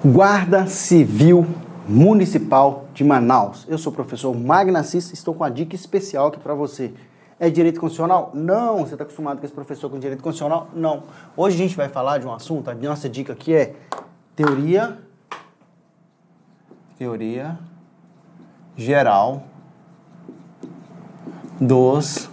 Guarda Civil Municipal de Manaus. Eu sou o professor Magno Assis, estou com uma dica especial aqui para você. É direito constitucional? Não. Você está acostumado com esse professor com direito constitucional? Não. Hoje a gente vai falar de um assunto, a nossa dica aqui é teoria geral dos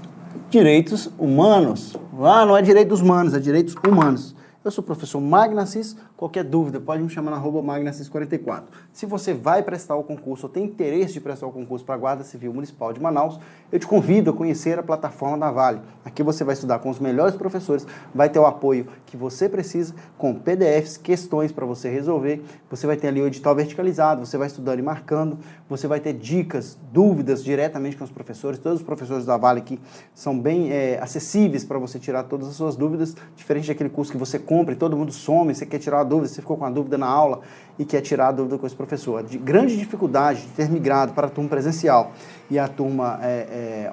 direitos humanos. Ah, não é direitos humanos, é direitos humanos. Eu sou o professor Magno Assis. Qualquer dúvida, pode me chamar na @magnoassis44. Se você vai prestar o concurso ou tem interesse de prestar o concurso para a Guarda Civil Municipal de Manaus, eu te convido a conhecer a plataforma da Vale. Aqui você vai estudar com os melhores professores, vai ter o apoio que você precisa, com PDFs, questões para você resolver. Você vai ter ali o edital verticalizado, você vai estudando e marcando, você vai ter dicas, dúvidas diretamente com os professores. Todos os professores da Vale aqui são bem acessíveis para você tirar todas as suas dúvidas, diferente daquele curso que você compra e todo mundo some, você quer tirar uma dúvida, você ficou com uma dúvida na aula e quer tirar a dúvida com esse professor. De grande dificuldade de ter migrado para a turma presencial e a turma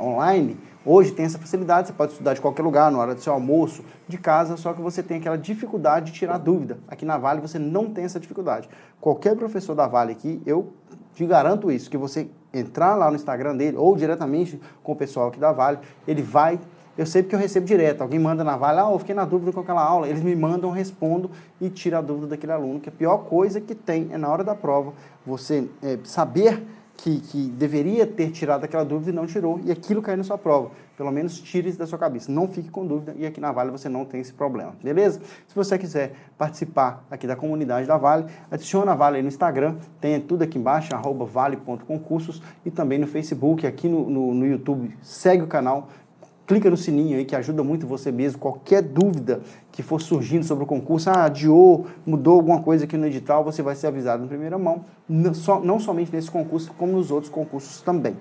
online, hoje tem essa facilidade, você pode estudar de qualquer lugar, na hora do seu almoço, de casa, só que você tem aquela dificuldade de tirar dúvida. Aqui na Vale você não tem essa dificuldade. Qualquer professor da Vale aqui, eu te garanto isso, que você entrar lá no Instagram dele ou diretamente com o pessoal aqui da Vale, ele vai... Eu sei porque eu recebo direto, alguém manda na Vale, eu fiquei na dúvida com aquela aula, eles me mandam, respondo e tiro a dúvida daquele aluno, que a pior coisa que tem é na hora da prova, você saber que deveria ter tirado aquela dúvida e não tirou, e aquilo cair na sua prova. Pelo menos tire isso da sua cabeça, não fique com dúvida, e aqui na Vale você não tem esse problema, beleza? Se você quiser participar aqui da comunidade da Vale, adiciona a Vale aí no Instagram, tem tudo aqui embaixo, @vale.concursos, e também no Facebook, aqui no YouTube, segue o canal, clica no sininho aí que ajuda muito você mesmo. Qualquer dúvida que for surgindo sobre o concurso, adiou, mudou alguma coisa aqui no edital, você vai ser avisado em primeira mão, não somente nesse concurso, como nos outros concursos também.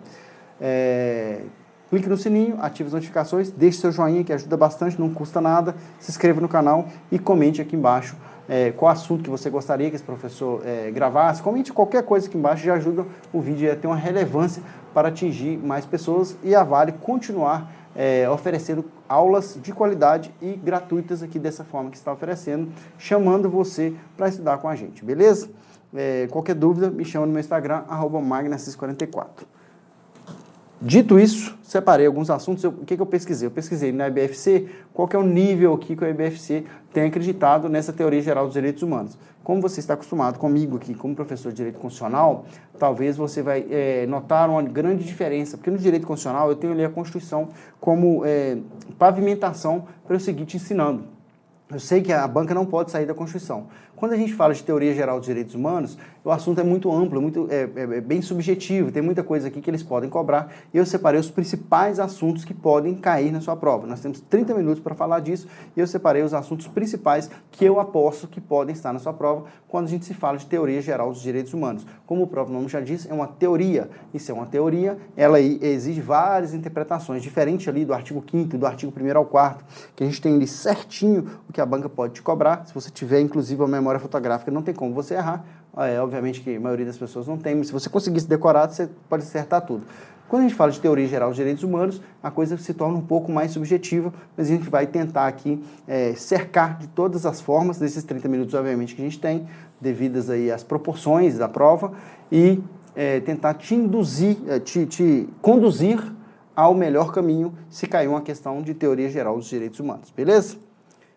Clique no sininho, ative as notificações, deixe seu joinha que ajuda bastante, não custa nada, se inscreva no canal e comente aqui embaixo qual assunto que você gostaria que esse professor gravasse. Comente qualquer coisa aqui embaixo, já ajuda o vídeo a ter uma relevância para atingir mais pessoas e a Vale continuar oferecendo aulas de qualidade e gratuitas aqui dessa forma que está oferecendo, chamando você para estudar com a gente, beleza? Qualquer dúvida, me chama no meu Instagram, @magnoassis44. Dito isso, separei alguns assuntos. O que eu pesquisei? Eu pesquisei na IBFC qual que é o nível aqui que a IBFC tem acreditado nessa teoria geral dos direitos humanos. Como você está acostumado comigo aqui, como professor de direito constitucional, talvez você vai notar uma grande diferença, porque no direito constitucional eu tenho ali a Constituição como pavimentação para eu seguir te ensinando. Eu sei que a banca não pode sair da Constituição. Quando a gente fala de teoria geral dos direitos humanos, o assunto é muito amplo, bem subjetivo, tem muita coisa aqui que eles podem cobrar, e eu separei os principais assuntos que podem cair na sua prova. Nós temos 30 minutos para falar disso, e eu separei os assuntos principais que eu aposto que podem estar na sua prova quando a gente se fala de teoria geral dos direitos humanos. Como o próprio nome já diz, é uma teoria. Isso é uma teoria, ela exige várias interpretações, diferente ali do artigo 5º, do artigo 1º ao 4º, que a gente tem ali certinho o que a banca pode te cobrar. Se você tiver, inclusive, a memória fotográfica, não tem como você errar. Obviamente que a maioria das pessoas não tem, mas se você conseguisse decorar, você pode acertar tudo. Quando a gente fala de teoria geral dos direitos humanos, a coisa se torna um pouco mais subjetiva, mas a gente vai tentar aqui cercar de todas as formas, nesses 30 minutos, obviamente, que a gente tem, devidas aí às proporções da prova, e tentar te induzir, te conduzir ao melhor caminho se cair uma questão de teoria geral dos direitos humanos, beleza?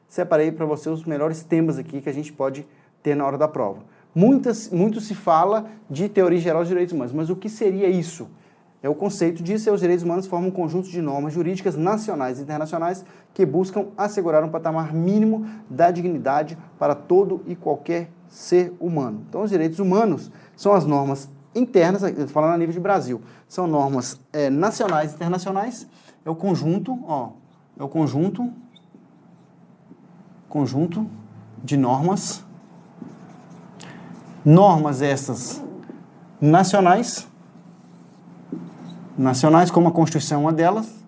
Separei para você os melhores temas aqui que a gente pode ter na hora da prova. Muito se fala de teoria geral dos direitos humanos, mas o que seria isso? O conceito disso os direitos humanos formam um conjunto de normas jurídicas nacionais e internacionais que buscam assegurar um patamar mínimo da dignidade para todo e qualquer ser humano. Então, os direitos humanos são as normas internas, falando a nível de Brasil, são normas nacionais e internacionais, é o conjunto de normas essas nacionais, como a Constituição é uma delas,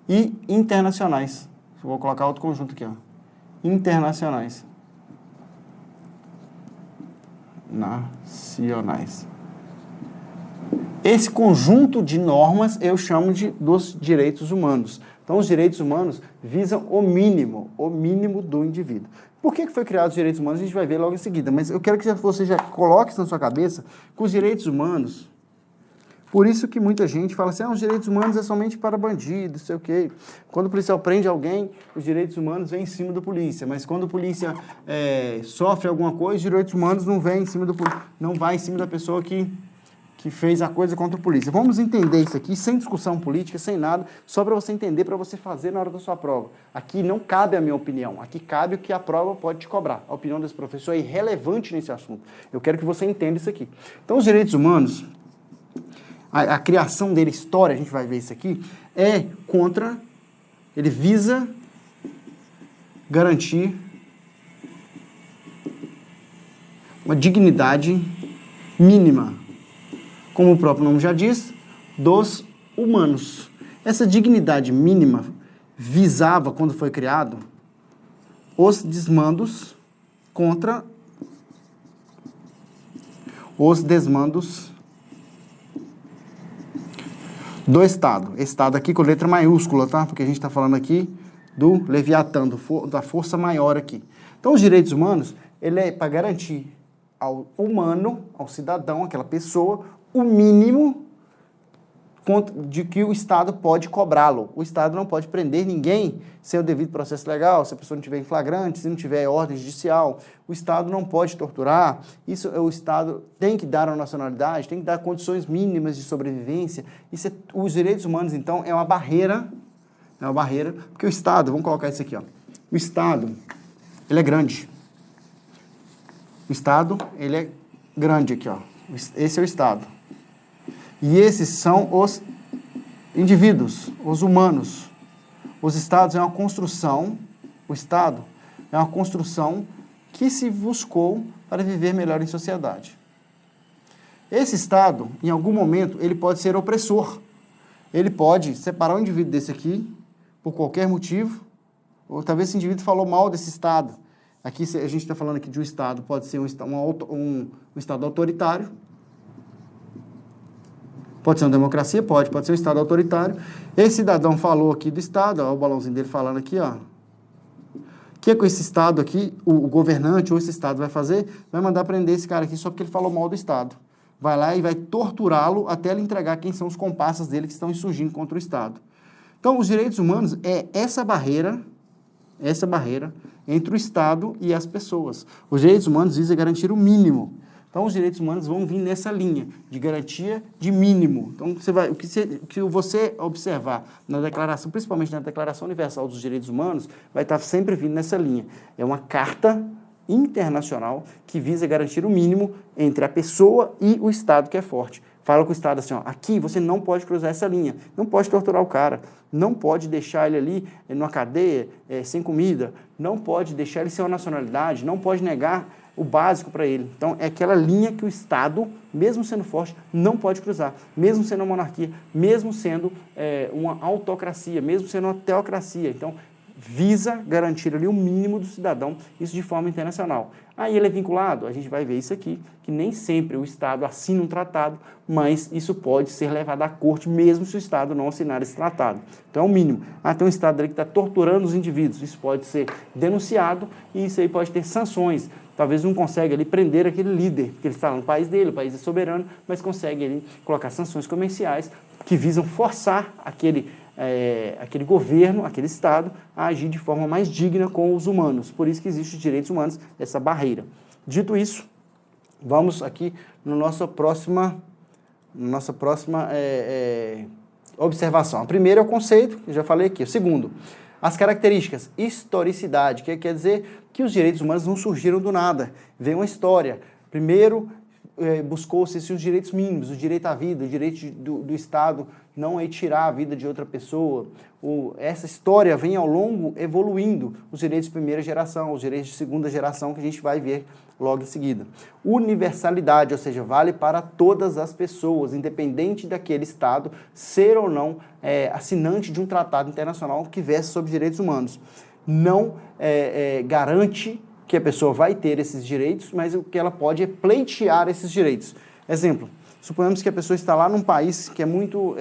e internacionais. Eu vou colocar outro conjunto aqui, internacionais. Nacionais. Esse conjunto de normas eu chamo dos direitos humanos. Então, os direitos humanos visam o mínimo do indivíduo. Por que foi criado os direitos humanos? A gente vai ver logo em seguida, mas eu quero que você já coloque isso na sua cabeça que os direitos humanos, por isso que muita gente fala assim, os direitos humanos é somente para bandidos, sei o quê. Quando o policial prende alguém, os direitos humanos vêm em cima da polícia, mas quando a polícia sofre alguma coisa, os direitos humanos não vêm em cima não vai em cima da pessoa que fez a coisa contra a polícia. Vamos entender isso aqui, sem discussão política, sem nada, só para você entender, para você fazer na hora da sua prova. Aqui não cabe a minha opinião, aqui cabe o que a prova pode te cobrar. A opinião desse professor é irrelevante nesse assunto. Eu quero que você entenda isso aqui. Então, os direitos humanos, a criação dele, a história, a gente vai ver isso aqui, ele visa garantir uma dignidade mínima, como o próprio nome já diz, dos humanos. Essa dignidade mínima visava, quando foi criado, os desmandos contra os desmandos do Estado. Estado aqui com letra maiúscula, tá? Porque a gente está falando aqui do Leviatã, da força maior aqui. Então, os direitos humanos, ele é para garantir ao humano, ao cidadão, aquela pessoa, o mínimo de que o Estado pode cobrá-lo. O Estado não pode prender ninguém sem o devido processo legal, se a pessoa não tiver em flagrante, se não tiver ordem judicial. O Estado não pode torturar. Isso o Estado tem que dar a nacionalidade, tem que dar condições mínimas de sobrevivência. Os direitos humanos, então, é uma barreira, porque o Estado, vamos colocar isso aqui, ó. O Estado, ele é grande. O Estado, ele é grande aqui, ó. Esse é o Estado. E esses são os indivíduos, os humanos. Os Estados é uma construção, o Estado é uma construção que se buscou para viver melhor em sociedade. Esse Estado, em algum momento, ele pode ser opressor. Ele pode separar um indivíduo desse aqui, por qualquer motivo, ou talvez esse indivíduo falou mal desse Estado. Aqui a gente está falando aqui de um Estado, pode ser um Estado autoritário. Pode ser uma democracia? Pode ser um Estado autoritário. Esse cidadão falou aqui do Estado, ó, o balãozinho dele falando aqui, ó. O que com esse Estado aqui, o governante ou esse Estado vai fazer? Vai mandar prender esse cara aqui só porque ele falou mal do Estado. Vai lá e vai torturá-lo até ele entregar quem são os comparsas dele que estão insurgindo contra o Estado. Então, os direitos humanos é essa barreira entre o Estado e as pessoas. Os direitos humanos visam garantir o mínimo. Então, os direitos humanos vão vir nessa linha de garantia de mínimo. Então, o que você observar na declaração, principalmente na Declaração Universal dos Direitos Humanos, vai estar sempre vindo nessa linha. É uma carta internacional que visa garantir o mínimo entre a pessoa e o Estado que é forte. Fala com o Estado assim, ó, aqui você não pode cruzar essa linha, não pode torturar o cara, não pode deixar ele ali numa cadeia, sem comida, não pode deixar ele sem uma nacionalidade, não pode negar o básico para ele. Então, é aquela linha que o Estado, mesmo sendo forte, não pode cruzar. Mesmo sendo uma monarquia, mesmo sendo uma autocracia, mesmo sendo uma teocracia. Então, visa garantir ali o mínimo do cidadão, isso de forma internacional. Aí ele é vinculado, a gente vai ver isso aqui, que nem sempre o Estado assina um tratado, mas isso pode ser levado à corte, mesmo se o Estado não assinar esse tratado. Então é o mínimo. Tem um Estado ali que está torturando os indivíduos, isso pode ser denunciado e isso aí pode ter sanções. Talvez não consiga ali prender aquele líder, porque ele está no país dele, o país é soberano, mas consegue ali colocar sanções comerciais que visam forçar aquele governo, aquele Estado, a agir de forma mais digna com os humanos. Por isso que existem os direitos humanos, essa barreira. Dito isso, vamos aqui na nossa próxima observação. A primeira é o conceito, que eu já falei aqui. O segundo, as características, historicidade, que quer dizer que os direitos humanos não surgiram do nada, vem uma história. Primeiro, buscou-se os direitos mínimos, o direito à vida, o direito do Estado não é tirar a vida de outra pessoa. Essa história vem ao longo evoluindo, os direitos de primeira geração, os direitos de segunda geração, que a gente vai ver logo em seguida. Universalidade, ou seja, vale para todas as pessoas, independente daquele Estado ser ou não assinante de um tratado internacional que versa sobre direitos humanos. Não garante que a pessoa vai ter esses direitos, mas o que ela pode é pleitear esses direitos. Exemplo, Suponhamos que a pessoa está lá num país que é muito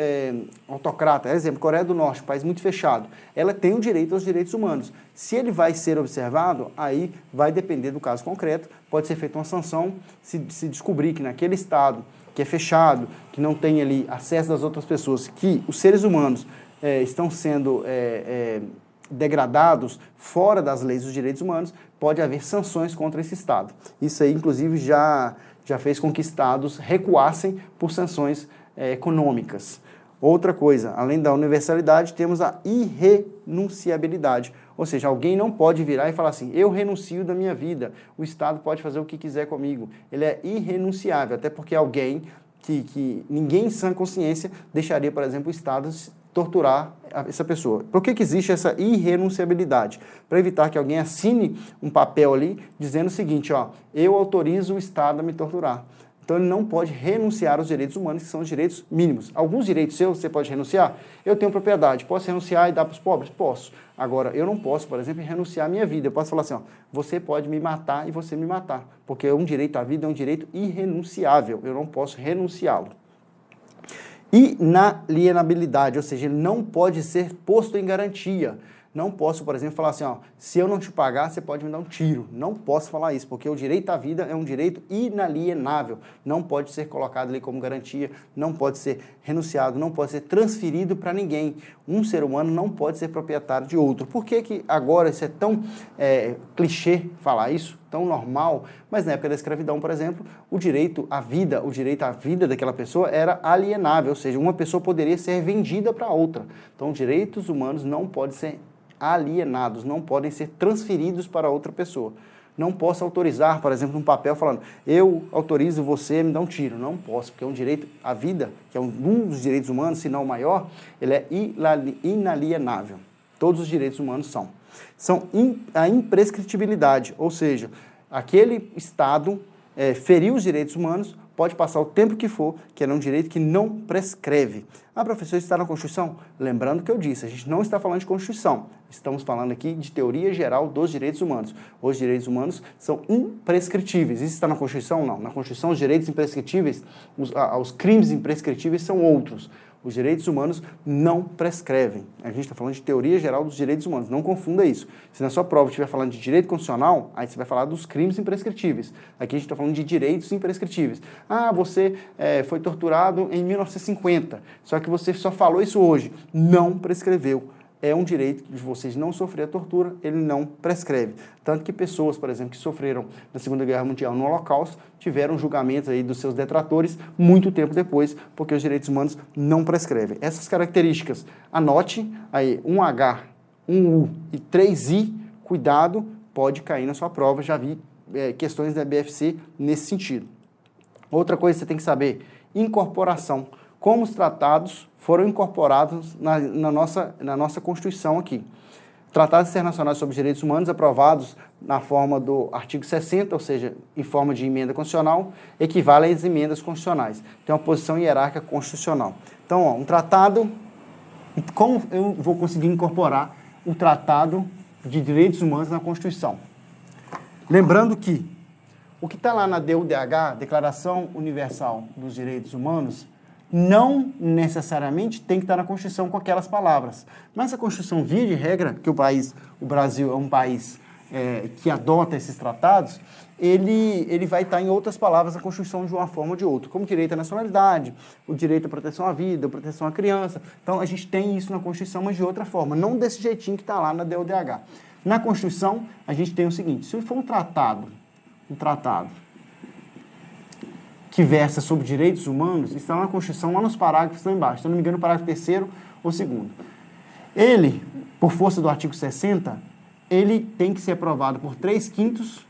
autocrata, exemplo, Coreia do Norte, um país muito fechado. Ela tem o direito aos direitos humanos. Se ele vai ser observado, aí vai depender do caso concreto, pode ser feita uma sanção se descobrir que naquele estado que é fechado, que não tem ali acesso das outras pessoas, que os seres humanos estão sendo degradados fora das leis dos direitos humanos, pode haver sanções contra esse Estado. Isso aí, inclusive, já fez com que Estados recuassem por sanções econômicas. Outra coisa, além da universalidade, temos a irrenunciabilidade. Ou seja, alguém não pode virar e falar assim, eu renuncio da minha vida, o Estado pode fazer o que quiser comigo. Ele é irrenunciável, até porque alguém que ninguém em sã consciência deixaria, por exemplo, o Estado torturar essa pessoa. Por que existe essa irrenunciabilidade? Para evitar que alguém assine um papel ali dizendo o seguinte, ó, eu autorizo o Estado a me torturar. Então ele não pode renunciar aos direitos humanos, que são os direitos mínimos. Alguns direitos seus você pode renunciar. Eu tenho propriedade, posso renunciar e dar para os pobres? Posso. Agora, eu não posso, por exemplo, renunciar à minha vida. Eu posso falar assim, ó, você pode me matar e você me matar. Porque um direito à vida é um direito irrenunciável. Eu não posso renunciá-lo. Inalienabilidade, ou seja, ele não pode ser posto em garantia. Não posso, por exemplo, falar assim, ó, se eu não te pagar, você pode me dar um tiro. Não posso falar isso, porque o direito à vida é um direito inalienável. Não pode ser colocado ali como garantia, não pode ser renunciado, não pode ser transferido para ninguém. Um ser humano não pode ser proprietário de outro. Por que agora isso é tão clichê falar isso, tão normal? Mas na época da escravidão, por exemplo, o direito à vida daquela pessoa era alienável, ou seja, uma pessoa poderia ser vendida para outra. Então, direitos humanos não podem ser alienados, não podem ser transferidos para outra pessoa. Não posso autorizar, por exemplo, um papel falando, eu autorizo você a me dar um tiro. Não posso, porque é um direito à vida, que é um dos direitos humanos, se não o maior, ele é inalienável. Todos os direitos humanos são. A imprescritibilidade, ou seja, aquele Estado feriu os direitos humanos, pode passar o tempo que for, que é um direito que não prescreve. Ah, professor, isso está na Constituição? Lembrando que eu disse, a gente não está falando de Constituição, estamos falando aqui de teoria geral dos direitos humanos. Os direitos humanos são imprescritíveis. Isso está na Constituição? Não. Na Constituição, os direitos imprescritíveis, os crimes imprescritíveis são outros. Os direitos humanos não prescrevem. A gente está falando de teoria geral dos direitos humanos. Não confunda isso. Se na sua prova estiver falando de direito constitucional, aí você vai falar dos crimes imprescritíveis. Aqui a gente está falando de direitos imprescritíveis. Ah, você foi torturado em 1950, só que você só falou isso hoje. Não prescreveu. É um direito de vocês não sofrer a tortura, ele não prescreve. Tanto que pessoas, por exemplo, que sofreram na Segunda Guerra Mundial no Holocausto, tiveram julgamento aí dos seus detratores muito tempo depois, porque os direitos humanos não prescrevem. Essas características, anote aí, 1H, 1U e 3I, cuidado, pode cair na sua prova, já vi questões da BFC nesse sentido. Outra coisa que você tem que saber, incorporação. Como os tratados foram incorporados na nossa Constituição aqui. Tratados internacionais sobre direitos humanos aprovados na forma do artigo 60, ou seja, em forma de emenda constitucional, equivalem às emendas constitucionais. Tem uma posição hierárquica constitucional. Então, ó, um tratado, como eu vou conseguir incorporar o Tratado de Direitos Humanos na Constituição? Lembrando que o que está lá na DUDH, Declaração Universal dos Direitos Humanos, não necessariamente tem que estar na Constituição com aquelas palavras. Mas a Constituição, via de regra, que o Brasil é um país que adota esses tratados, ele vai estar em outras palavras na Constituição de uma forma ou de outra, como direito à nacionalidade, o direito à proteção à vida, a proteção à criança. Então, a gente tem isso na Constituição, mas de outra forma, não desse jeitinho que está lá na DUDH. Na Constituição, a gente tem o seguinte, se for um tratado que versa sobre direitos humanos, está na Constituição, lá nos parágrafos que estão embaixo. Se eu não me engano, o parágrafo 3º ou 2º. Ele, por força do artigo 60, ele tem que ser aprovado por 3/5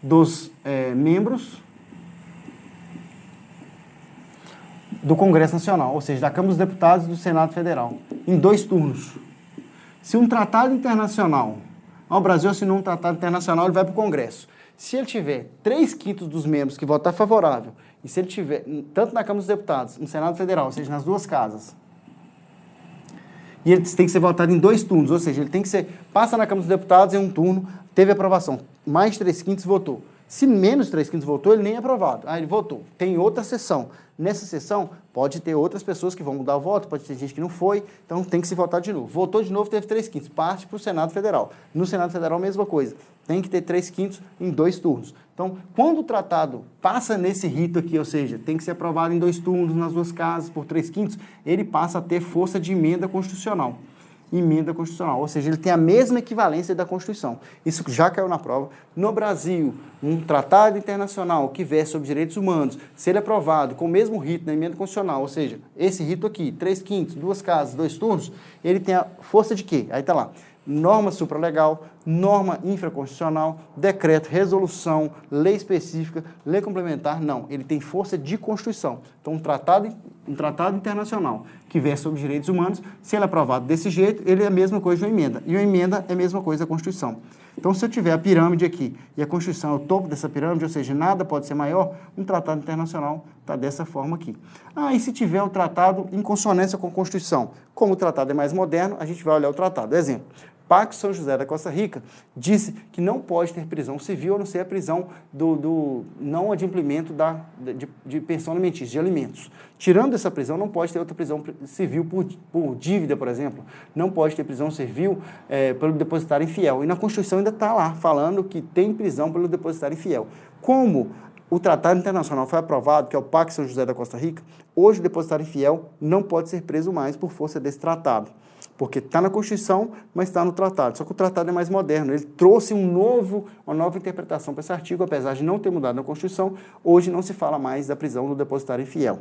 dos membros do Congresso Nacional, ou seja, da Câmara dos Deputados e do Senado Federal, em 2 turnos. Se um tratado internacional, o Brasil assinou um tratado internacional, ele vai para o Congresso. Se ele tiver 3/5 dos membros que votar favorável, e se ele tiver, tanto na Câmara dos Deputados, no Senado Federal, ou seja, nas duas casas, e ele tem que ser votado em 2 turnos, ou seja, ele tem que ser, passa na Câmara dos Deputados em um turno, teve aprovação, mais de 3/5 votou. Se menos de 3/5 votou, ele nem é aprovado. Ah, ele votou. Tem outra sessão. Nessa sessão, pode ter outras pessoas que vão mudar o voto, pode ter gente que não foi, então tem que se votar de novo. Votou de novo, teve 3/5, parte para o Senado Federal. No Senado Federal, mesma coisa. Tem que ter 3/5 em 2 turnos. Então, quando o tratado passa nesse rito aqui, ou seja, tem que ser aprovado em 2 turnos, nas 2 casas, por 3/5, ele passa a ter força de emenda constitucional. Emenda constitucional, ou seja, ele tem a mesma equivalência da Constituição. Isso já caiu na prova. No Brasil, um tratado internacional que versa sobre direitos humanos, se ele é aprovado com o mesmo rito na emenda constitucional, ou seja, esse rito aqui, 3/5, 2 casas, 2 turnos, ele tem a força de quê? Aí está lá. Norma supralegal, norma infraconstitucional, decreto, resolução, lei específica, lei complementar, não. Ele tem força de Constituição. Então, um tratado internacional que versa sobre direitos humanos, se ele é aprovado desse jeito, ele é a mesma coisa de uma emenda. E uma emenda é a mesma coisa da Constituição. Então, se eu tiver a pirâmide aqui e a Constituição é o topo dessa pirâmide, ou seja, nada pode ser maior, um tratado internacional está dessa forma aqui. Ah, e se tiver o tratado em consonância com a Constituição? Como o tratado é mais moderno, a gente vai olhar o tratado. Exemplo. Pacto São José da Costa Rica disse que não pode ter prisão civil, a não ser a prisão do não adimplemento de pensão alimentícia, de alimentos. Tirando essa prisão, não pode ter outra prisão civil por dívida, por exemplo. Não pode ter prisão civil pelo depositário infiel. E na Constituição ainda está lá, falando que tem prisão pelo depositário infiel. Como o Tratado Internacional foi aprovado, que é o Pacto São José da Costa Rica, hoje o depositário infiel não pode ser preso mais por força desse tratado. Porque está na Constituição, mas está no tratado. Só que o tratado é mais moderno. Ele trouxe uma nova interpretação para esse artigo, apesar de não ter mudado na Constituição. Hoje não se fala mais da prisão do depositário infiel.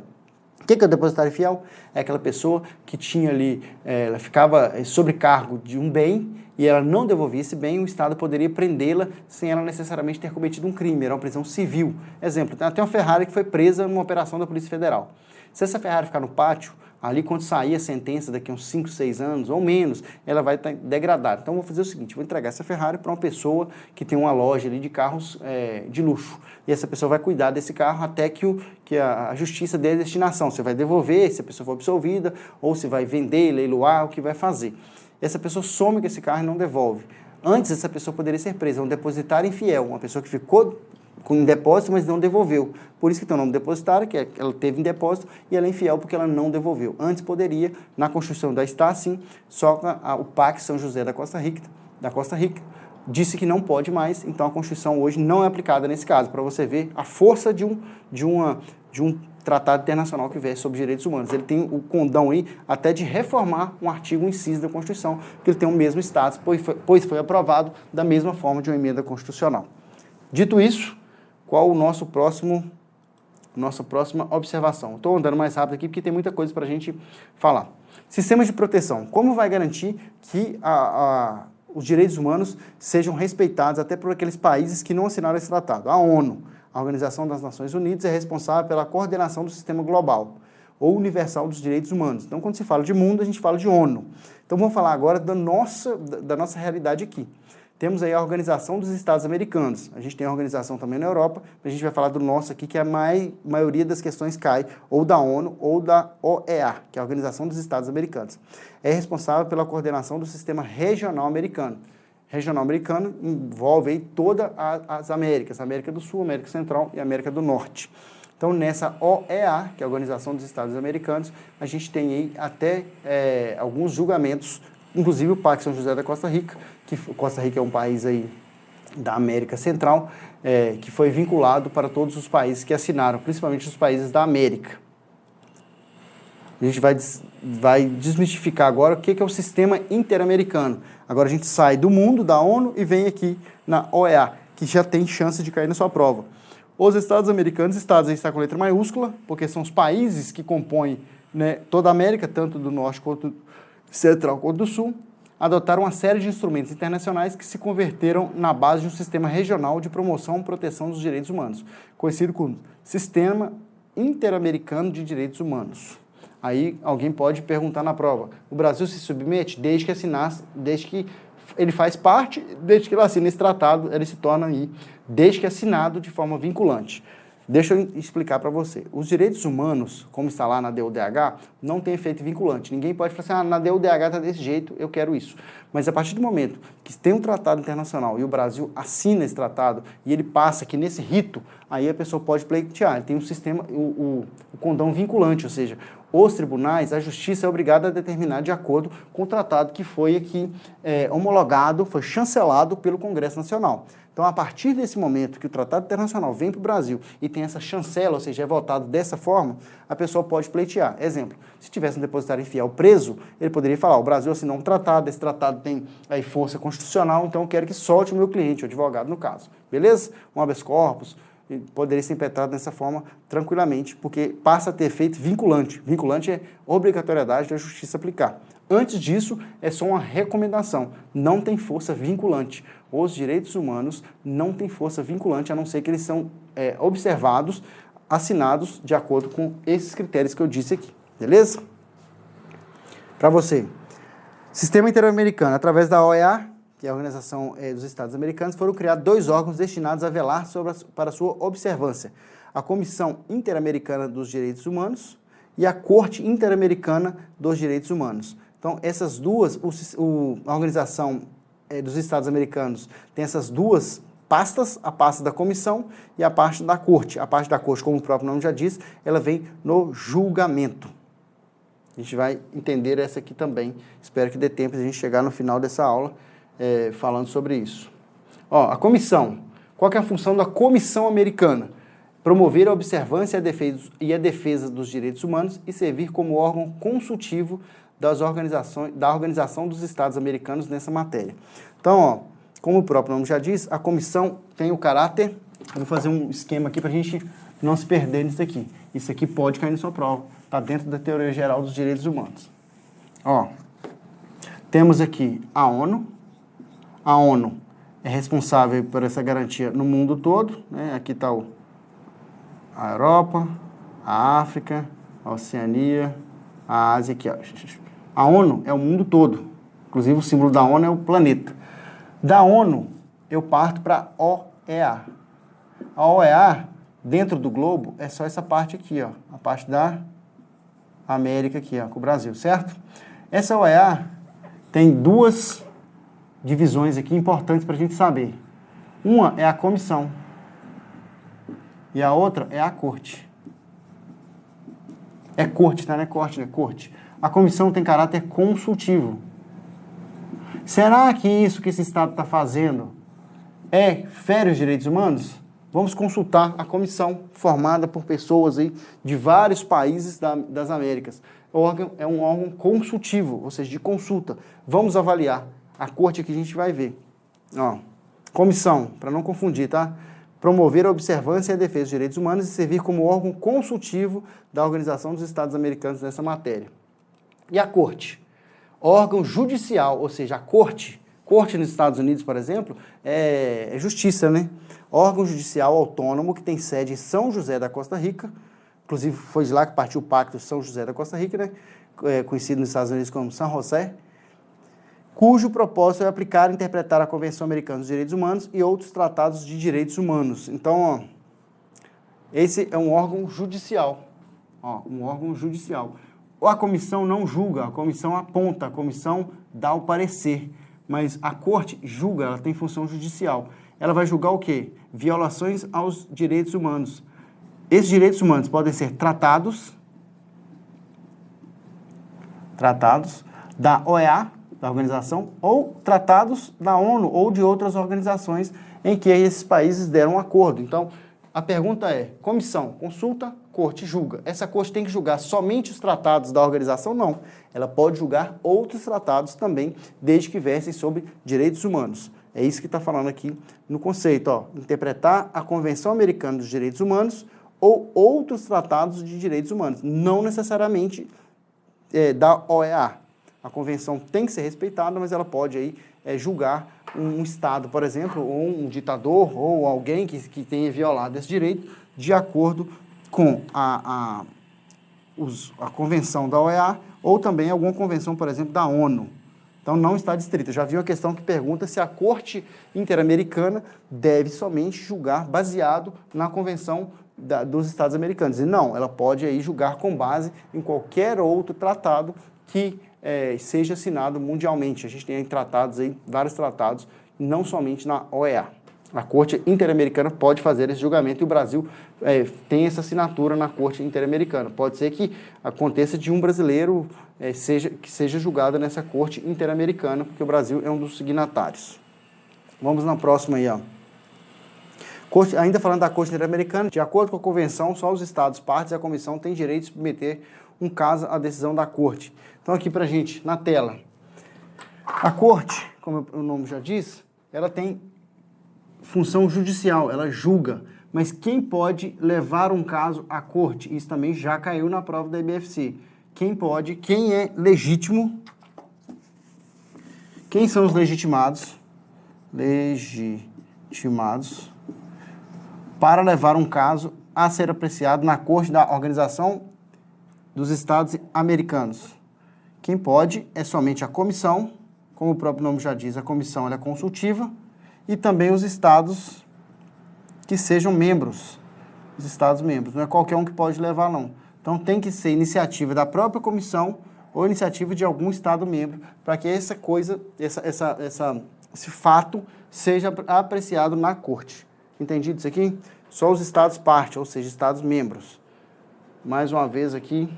O que é o depositário infiel? É aquela pessoa que tinha ali, ela ficava sobrecargo de um bem e ela não devolvia esse bem, o Estado poderia prendê-la sem ela necessariamente ter cometido um crime. Era uma prisão civil. Exemplo, tem uma Ferrari que foi presa numa operação da Polícia Federal. Se essa Ferrari ficar no pátio, ali quando sair a sentença daqui a uns 5, 6 anos ou menos, ela vai estar degradada. Então, eu vou fazer o seguinte, vou entregar essa Ferrari para uma pessoa que tem uma loja ali de carros de luxo. E essa pessoa vai cuidar desse carro até que a justiça dê a destinação. Você vai devolver, se a pessoa for absolvida, ou se vai vender, leiloar, o que vai fazer. Essa pessoa some com esse carro e não devolve. Antes, essa pessoa poderia ser presa, um depositário infiel, uma pessoa que ficou com um depósito, mas não devolveu. Por isso que tem o nome depositário, que ela teve em depósito, e ela é infiel porque ela não devolveu. Antes poderia, na Constituição ainda está assim, só o Pacto São José da Costa Rica disse que não pode mais, então a Constituição hoje não é aplicada nesse caso, para você ver a força de um tratado internacional que versa sobre direitos humanos. Ele tem o condão aí até de reformar um artigo, um inciso da Constituição, que ele tem o mesmo status, pois foi aprovado da mesma forma de uma emenda constitucional. Dito isso, qual nossa próxima observação? Estou andando mais rápido aqui porque tem muita coisa para a gente falar. Sistemas de proteção. Como vai garantir que os direitos humanos sejam respeitados até por aqueles países que não assinaram esse tratado? A ONU, a Organização das Nações Unidas, é responsável pela coordenação do sistema global ou universal dos direitos humanos. Então, quando se fala de mundo, a gente fala de ONU. Então, vamos falar agora da nossa realidade aqui. Temos aí a Organização dos Estados Americanos. A gente tem a organização também na Europa, mas a gente vai falar do nosso aqui, que a maioria das questões cai ou da ONU ou da OEA, que é a Organização dos Estados Americanos. É responsável pela coordenação do sistema regional americano. Regional americano envolve aí todas as Américas, a América do Sul, a América Central e a América do Norte. Então, nessa OEA, que é a Organização dos Estados Americanos, a gente tem aí até alguns julgamentos, inclusive o Pacto São José da Costa Rica, que Costa Rica é um país aí da América Central, que foi vinculado para todos os países que assinaram, principalmente os países da América. A gente vai desmistificar agora o que é o sistema interamericano. Agora a gente sai do mundo, da ONU, e vem aqui na OEA, que já tem chance de cair na sua prova. Os Estados Americanos, Estados aí está com letra maiúscula, porque são os países que compõem, né, toda a América, tanto do Norte quanto Central quanto do Sul, adotaram uma série de instrumentos internacionais que se converteram na base de um sistema regional de promoção e proteção dos direitos humanos, conhecido como Sistema Interamericano de Direitos Humanos. Aí alguém pode perguntar na prova, o Brasil se submete desde que ele faz parte, desde que ele assina esse tratado, ele se torna aí, desde que é assinado de forma vinculante. Deixa eu explicar para você. Os direitos humanos, como está lá na DUDH, não tem efeito vinculante. Ninguém pode falar assim, na DUDH está desse jeito, eu quero isso. Mas a partir do momento que tem um tratado internacional e o Brasil assina esse tratado e ele passa aqui nesse rito, aí a pessoa pode pleitear. Ele tem um sistema, o condão vinculante, ou seja, os tribunais, a justiça é obrigada a determinar de acordo com o tratado que foi aqui homologado, foi chancelado pelo Congresso Nacional. Então, a partir desse momento que o Tratado Internacional vem para o Brasil e tem essa chancela, ou seja, é votado dessa forma, a pessoa pode pleitear. Exemplo, se tivesse um depositário infiel preso, ele poderia falar, o Brasil assinou um tratado, esse tratado tem aí força constitucional, então eu quero que solte o meu cliente, o advogado no caso. Beleza? Um habeas corpus poderia ser impetrado dessa forma tranquilamente, porque passa a ter efeito vinculante. Vinculante é obrigatoriedade da justiça aplicar. Antes disso, é só uma recomendação, não tem força vinculante. Os direitos humanos não têm força vinculante, a não ser que eles são observados, assinados de acordo com esses critérios que eu disse aqui, beleza? Para você, Sistema Interamericano, através da OEA, que é a Organização dos Estados Americanos, foram criados 2 órgãos destinados a velar para sua observância. A Comissão Interamericana dos Direitos Humanos e a Corte Interamericana dos Direitos Humanos. Então, essas duas, a Organização dos Estados Americanos tem essas duas pastas, a pasta da comissão e a parte da corte. A parte da corte, como o próprio nome já diz, ela vem no julgamento. A gente vai entender essa aqui também. Espero que dê tempo de a gente chegar no final dessa aula falando sobre isso. A comissão. Qual que é a função da Comissão Americana? Promover a observância e a defesa dos direitos humanos e servir como órgão consultivo da Organização dos Estados Americanos nessa matéria. Então, como o próprio nome já diz, a comissão tem o caráter... Eu vou fazer um esquema aqui para a gente não se perder nisso aqui. Isso aqui pode cair na sua prova. Está dentro da teoria geral dos direitos humanos. Temos aqui a ONU. A ONU é responsável por essa garantia no mundo todo, né? Aqui está a Europa, a África, a Oceania, a Ásia aqui. A ONU é o mundo todo. Inclusive, o símbolo da ONU é o planeta. Da ONU, eu parto para a OEA. A OEA, dentro do globo, é só essa parte aqui, ó, a parte da América aqui, ó, com o Brasil, certo? Essa OEA tem 2 divisões aqui importantes para a gente saber. Uma é a comissão e a outra é a corte. É corte, tá? Não é corte, né? Corte. A comissão tem caráter consultivo. Será que isso que esse Estado está fazendo fere os direitos humanos? Vamos consultar a comissão formada por pessoas aí de vários países das Américas. O órgão é um órgão consultivo, ou seja, de consulta. Vamos avaliar. A corte aqui a gente vai ver. Comissão, para não confundir, tá? Promover a observância e a defesa dos direitos humanos e servir como órgão consultivo da Organização dos Estados Americanos nessa matéria. E a corte? Órgão judicial, ou seja, a corte nos Estados Unidos, por exemplo, é justiça, né? Órgão judicial autônomo que tem sede em São José da Costa Rica, inclusive foi de lá que partiu o Pacto São José da Costa Rica, né? Conhecido nos Estados Unidos como San José, cujo propósito é aplicar e interpretar a Convenção Americana dos Direitos Humanos e outros tratados de direitos humanos. Então, esse é um órgão judicial. Um órgão judicial. A comissão não julga, a comissão aponta, a comissão dá o parecer, mas a corte julga, ela tem função judicial. Ela vai julgar o quê? Violações aos direitos humanos. Esses direitos humanos podem ser tratados da OEA, da organização, ou tratados da ONU ou de outras organizações em que esses países deram um acordo. Então, a pergunta é, comissão, consulta, corte julga. Essa corte tem que julgar somente os tratados da organização? Não. Ela pode julgar outros tratados também, desde que versem sobre direitos humanos. É isso que está falando aqui no conceito. Interpretar a Convenção Americana dos Direitos Humanos ou outros tratados de direitos humanos. Não necessariamente da OEA. A convenção tem que ser respeitada, mas ela pode aí, julgar um Estado, por exemplo, ou um ditador, ou alguém que tenha violado esse direito, de acordo com a convenção da OEA, ou também alguma convenção, por exemplo, da ONU. Então, não está distrita. Já vi uma questão que pergunta se a Corte Interamericana deve somente julgar baseado na Convenção dos Estados Americanos. E não, ela pode aí julgar com base em qualquer outro tratado que seja assinado mundialmente. A gente tem tratados aí, vários tratados, não somente na OEA. A Corte Interamericana pode fazer esse julgamento e o Brasil tem essa assinatura na Corte Interamericana. Pode ser que aconteça de um brasileiro que seja julgado nessa Corte Interamericana, porque o Brasil é um dos signatários. Vamos na próxima aí, ó. Ainda falando da Corte Interamericana, de acordo com a Convenção, só os Estados partes e a Comissão têm direito de submeter um caso à decisão da Corte. Então aqui pra gente, na tela, a Corte, como o nome já diz, ela tem função judicial, ela julga, mas quem pode levar um caso à Corte? Isso também já caiu na prova da IBFC. Quem é legítimo, quem são os legitimados para levar um caso a ser apreciado na Corte da Organização dos Estados Americanos. Quem pode é somente a comissão, como o próprio nome já diz, a comissão ela é consultiva, e também os estados que sejam membros, os estados membros. Não é qualquer um que pode levar, não. Então tem que ser iniciativa da própria comissão ou iniciativa de algum estado membro para que esse fato seja apreciado na Corte. Entendido isso aqui? Só os estados parte, ou seja, estados membros. Mais uma vez aqui,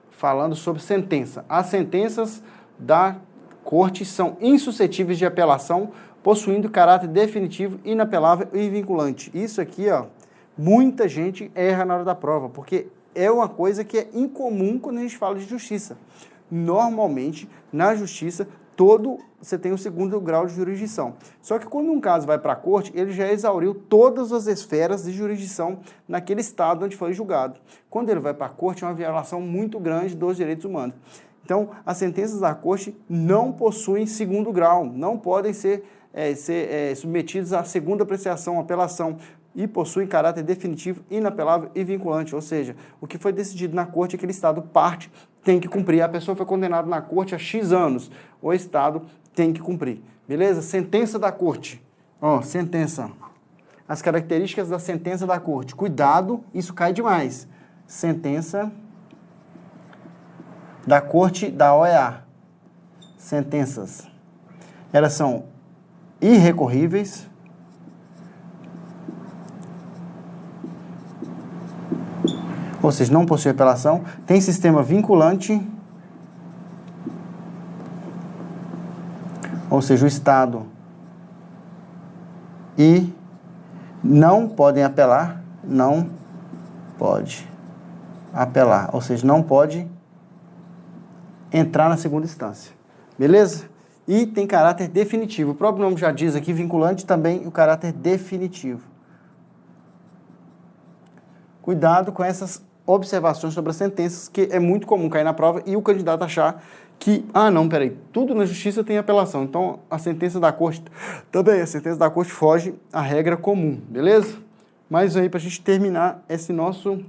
falando sobre sentença. As sentenças da Corte são insuscetíveis de apelação, possuindo caráter definitivo, inapelável e vinculante. Isso aqui, ó, muita gente erra na hora da prova, porque é uma coisa que é incomum quando a gente fala de justiça. Normalmente, na justiça, você tem o segundo grau de jurisdição. Só que quando um caso vai para a corte, ele já exauriu todas as esferas de jurisdição naquele estado onde foi julgado. Quando ele vai para a corte, é uma violação muito grande dos direitos humanos. Então, as sentenças da corte não possuem segundo grau, não podem ser submetidas à segunda apreciação, apelação, e possuem caráter definitivo, inapelável e vinculante. Ou seja, o que foi decidido na corte, aquele estado parte tem que cumprir. A pessoa foi condenada na corte há X anos, o estado tem que cumprir. Beleza? Sentença da corte. Ó, sentença. As características da sentença da corte. Cuidado, isso cai demais. Sentença da corte da OEA. Sentenças. Elas são irrecorríveis, ou seja, não possui apelação, tem sistema vinculante, ou seja, o Estado e não podem apelar, não pode apelar, ou seja, não pode entrar na segunda instância, beleza? E tem caráter definitivo, o próprio nome já diz aqui, vinculante, também o caráter definitivo. Cuidado com essas observações sobre as sentenças, que é muito comum cair na prova e o candidato achar que, não, peraí, tudo na justiça tem apelação, então a sentença da corte foge à regra comum, beleza? Mas aí, para a gente terminar essa nossa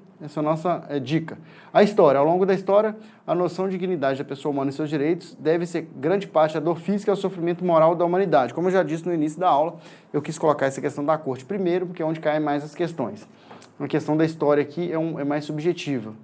dica. A história. Ao longo da história, a noção de dignidade da pessoa humana e seus direitos deve ser grande parte da dor física e ao sofrimento moral da humanidade. Como eu já disse no início da aula, eu quis colocar essa questão da corte primeiro, porque é onde caem mais as questões. A questão da história aqui é mais subjetiva.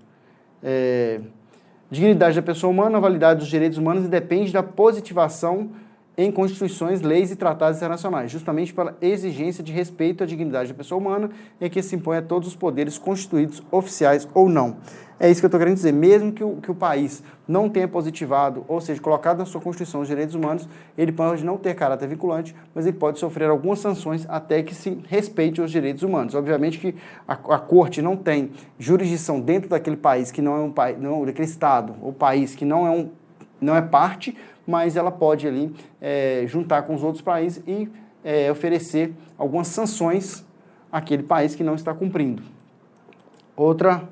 Dignidade da pessoa humana, a validade dos direitos humanos depende da positivação em constituições, leis e tratados internacionais, justamente pela exigência de respeito à dignidade da pessoa humana e que se impõe a todos os poderes constituídos, oficiais ou não. É isso que eu estou querendo dizer. Mesmo que o país não tenha positivado, ou seja, colocado na sua Constituição os direitos humanos, ele pode não ter caráter vinculante, mas ele pode sofrer algumas sanções até que se respeite os direitos humanos. Obviamente que a Corte não tem jurisdição dentro daquele país que não é um país, daquele estado ou país que não é parte, mas ela pode ali juntar com os outros países e oferecer algumas sanções àquele país que não está cumprindo. Outra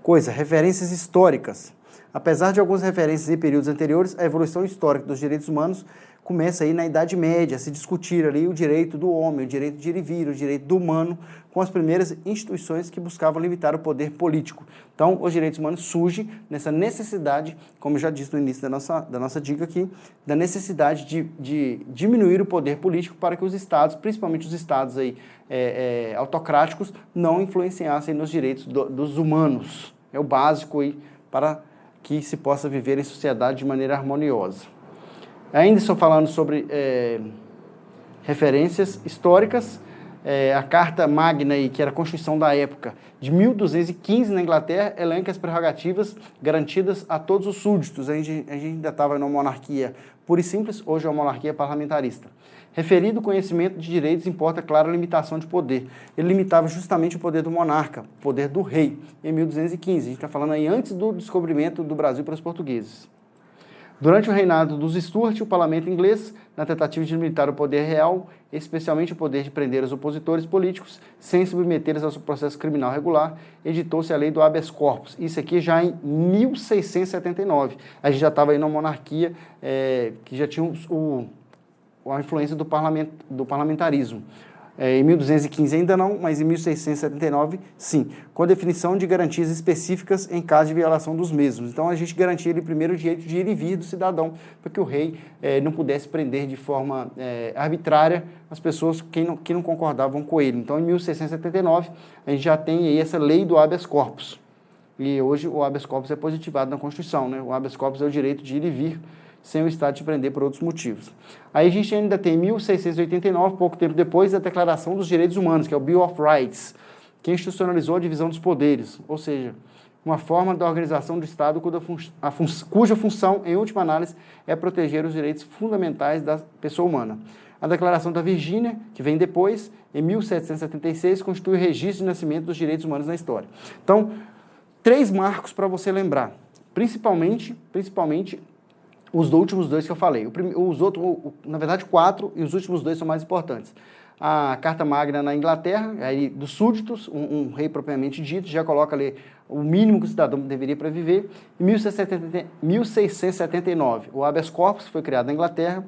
coisa, referências históricas. Apesar de algumas referências em períodos anteriores, a evolução histórica dos direitos humanos começa aí na Idade Média, a se discutir ali o direito do homem, o direito de ir e vir, o direito do humano, com as primeiras instituições que buscavam limitar o poder político. Então, os direitos humanos surgem nessa necessidade, como eu já disse no início da nossa dica aqui, da necessidade de diminuir o poder político para que os estados, principalmente os estados aí, autocráticos, não influenciassem nos direitos dos humanos. É o básico aí para que se possa viver em sociedade de maneira harmoniosa. Ainda estou falando sobre referências históricas. A Carta Magna, aí, que era a Constituição da época, de 1215 na Inglaterra, elenca as prerrogativas garantidas a todos os súditos. A gente ainda estava numa monarquia pura e simples, hoje é uma monarquia parlamentarista. Referido o conhecimento de direitos importa clara limitação de poder. Ele limitava justamente o poder do monarca, o poder do rei, em 1215. A gente está falando aí antes do descobrimento do Brasil para os portugueses. Durante o reinado dos Stuart, o parlamento inglês, na tentativa de limitar o poder real, especialmente o poder de prender os opositores políticos, sem submetê-los ao processo criminal regular, editou-se a lei do habeas corpus. Isso aqui já em 1679. A gente já estava aí numa monarquia que já tinha a influência do parlamentarismo. Em 1215 ainda não, mas em 1679 sim, com a definição de garantias específicas em caso de violação dos mesmos. Então a gente garantia ali primeiro o direito de ir e vir do cidadão, para que o rei não pudesse prender de forma arbitrária as pessoas que não concordavam com ele. Então em 1679 a gente já tem aí essa lei do habeas corpus. E hoje o habeas corpus é positivado na Constituição, né? O habeas corpus é o direito de ir e vir sem o Estado te prender por outros motivos. Aí a gente ainda tem 1689, pouco tempo depois, a Declaração dos Direitos Humanos, que é o Bill of Rights, que institucionalizou a divisão dos poderes, ou seja, uma forma da organização do Estado cuja função, em última análise, é proteger os direitos fundamentais da pessoa humana. A Declaração da Virgínia, que vem depois, em 1776, constitui o registro de nascimento dos direitos humanos na história. Então, 3 marcos para você lembrar, principalmente os últimos 2 que eu falei. Os outros, na verdade, 4, e os últimos 2 são mais importantes. A Carta Magna na Inglaterra, aí dos súditos, um rei propriamente dito, já coloca ali o mínimo que o cidadão deveria para viver. Em 1679, o habeas corpus foi criado na Inglaterra.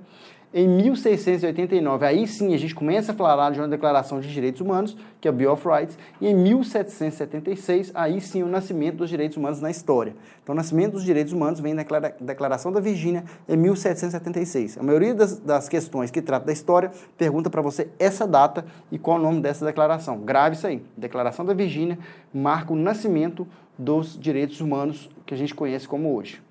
Em 1689, aí sim a gente começa a falar de uma Declaração de Direitos Humanos, que é o Bill of Rights, e em 1776, aí sim o nascimento dos direitos humanos na história. Então, o nascimento dos direitos humanos vem na Declaração da Virgínia, em 1776. A maioria das questões que trata da história pergunta para você essa data e qual o nome dessa declaração. Grave isso aí. Declaração da Virgínia marca o nascimento dos direitos humanos que a gente conhece como hoje.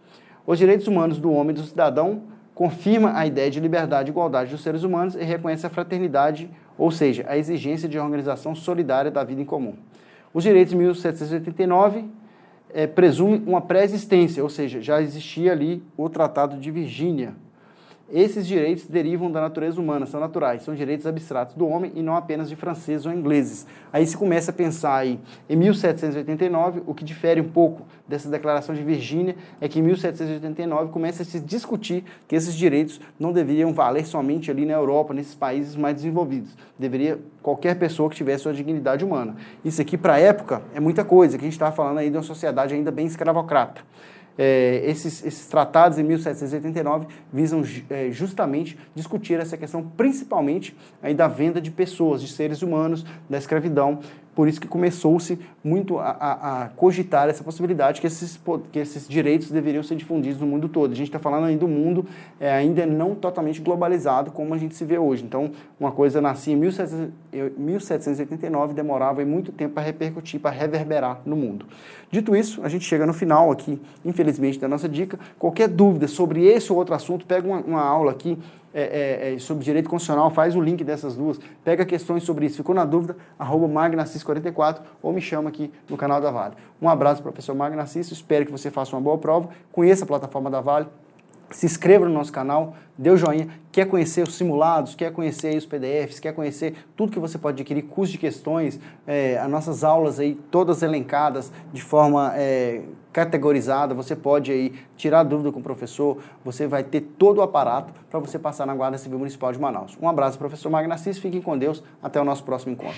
Os direitos humanos do homem e do cidadão confirma a ideia de liberdade e igualdade dos seres humanos e reconhece a fraternidade, ou seja, a exigência de uma organização solidária da vida em comum. Os direitos de 1789 presumem uma pré-existência, ou seja, já existia ali o Tratado de Virgínia. Esses direitos derivam da natureza humana, são naturais, são direitos abstratos do homem e não apenas de franceses ou ingleses. Aí se começa a pensar aí, em 1789, o que difere um pouco dessa Declaração de Virgínia é que em 1789 começa a se discutir que esses direitos não deveriam valer somente ali na Europa, nesses países mais desenvolvidos. Deveria qualquer pessoa que tivesse sua dignidade humana. Isso aqui, para a época, é muita coisa, que a gente está falando aí de uma sociedade ainda bem escravocrata. Esses tratados em 1789 visam justamente discutir essa questão, principalmente aí da venda de pessoas, de seres humanos, da escravidão. Por isso que começou-se muito a cogitar essa possibilidade que esses direitos deveriam ser difundidos no mundo todo. A gente está falando aí do mundo ainda não totalmente globalizado como a gente se vê hoje. Então, uma coisa nascia em 1789 demorava muito tempo para repercutir, para reverberar no mundo. Dito isso, a gente chega no final aqui, infelizmente, da nossa dica. Qualquer dúvida sobre esse ou outro assunto, pega uma aula aqui sobre direito constitucional, faz o link dessas duas, pega questões sobre isso. Ficou na dúvida, @magnacis44 ou me chama aqui no canal da Vale. Um abraço, professor Magnacis, espero que você faça uma boa prova, conheça a plataforma da Vale, se inscreva no nosso canal, dê o joinha, quer conhecer os simulados, quer conhecer aí os PDFs, quer conhecer tudo que você pode adquirir, curso de questões, as nossas aulas aí, todas elencadas de forma categorizada, você pode aí tirar dúvida com o professor, você vai ter todo o aparato para você passar na Guarda Civil Municipal de Manaus. Um abraço, professor Magnacis, fiquem com Deus, até o nosso próximo encontro.